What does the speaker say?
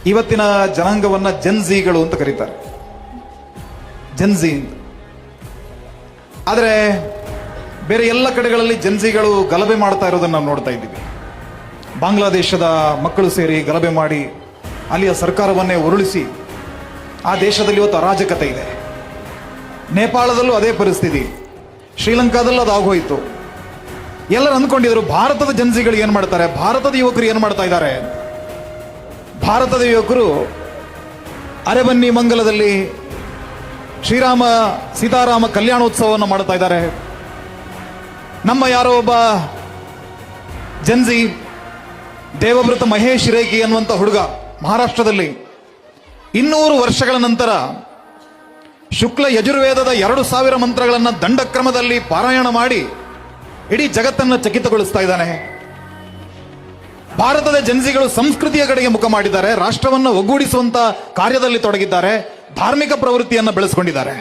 ಇವತ್ತಿನ ಜನಾಂಗವನ್ನ ಜನ್ಝಿಗಳು ಅಂತ ಕರೀತಾರೆ, ಜನ್ಝಿ. ಆದರೆ ಬೇರೆ ಎಲ್ಲ ಕಡೆಗಳಲ್ಲಿ ಜನ್ಝಿಗಳು ಗಲಭೆ ಮಾಡ್ತಾ ಇರೋದನ್ನ ನಾವು ನೋಡ್ತಾ ಇದ್ದೀವಿ. ಬಾಂಗ್ಲಾದೇಶದ ಮಕ್ಕಳು ಸೇರಿ ಗಲಭೆ ಮಾಡಿ ಅಲ್ಲಿಯ ಸರ್ಕಾರವನ್ನೇ ಉರುಳಿಸಿ ಆ ದೇಶದಲ್ಲಿ ಇವತ್ತು ಅರಾಜಕತೆ ಇದೆ. ನೇಪಾಳದಲ್ಲೂ ಅದೇ ಪರಿಸ್ಥಿತಿ, ಶ್ರೀಲಂಕಾದಲ್ಲೂ ಅದು ಆಗೋಯ್ತು. ಎಲ್ಲರೂ ಅಂದ್ಕೊಂಡಿದ್ರು ಭಾರತದ ಜನ್ಝಿಗಳು ಏನು ಮಾಡ್ತಾರೆ, ಭಾರತದ ಯುವಕರು ಏನು ಮಾಡ್ತಾ ಇದ್ದಾರೆ. ಭಾರತದ ಯುವಕರು ಅರೆಬನ್ನಿ ಮಂಗಲದಲ್ಲಿ ಶ್ರೀರಾಮ ಸೀತಾರಾಮ ಕಲ್ಯಾಣೋತ್ಸವವನ್ನು ಮಾಡ್ತಾ ಇದ್ದಾರೆ. ನಮ್ಮ ಯಾರೋ ಒಬ್ಬ ಜನ್ಝಿ ದೇವವ್ರತ ಮಹೇಶ್ ರೇಖಿ ಅನ್ನುವಂಥ ಹುಡುಗ ಮಹಾರಾಷ್ಟ್ರದಲ್ಲಿ 200 ವರ್ಷಗಳ ನಂತರ ಶುಕ್ಲ ಯಜುರ್ವೇದದ 2000 ಮಂತ್ರಗಳನ್ನು ದಂಡಕ್ರಮದಲ್ಲಿ ಪಾರಾಯಣ ಮಾಡಿ ಇಡೀ ಜಗತ್ತನ್ನು ಚಕಿತಗೊಳಿಸ್ತಾ ಇದ್ದಾನೆ. ಭಾರತದ ಜನ್ಝಿಗಳು ಸಂಸ್ಕೃತಿಯ ಕಡೆಗೆ ಮುಖ ಮಾಡಿದ್ದಾರೆ, ರಾಷ್ಟ್ರವನ್ನು ಒಗ್ಗೂಡಿಸುವಂತ ಕಾರ್ಯದಲ್ಲಿ ತೊಡಗಿದ್ದಾರೆ, ಧಾರ್ಮಿಕ ಪ್ರವೃತ್ತಿಯನ್ನು ಬೆಳೆಸಿಕೊಂಡಿದ್ದಾರೆ.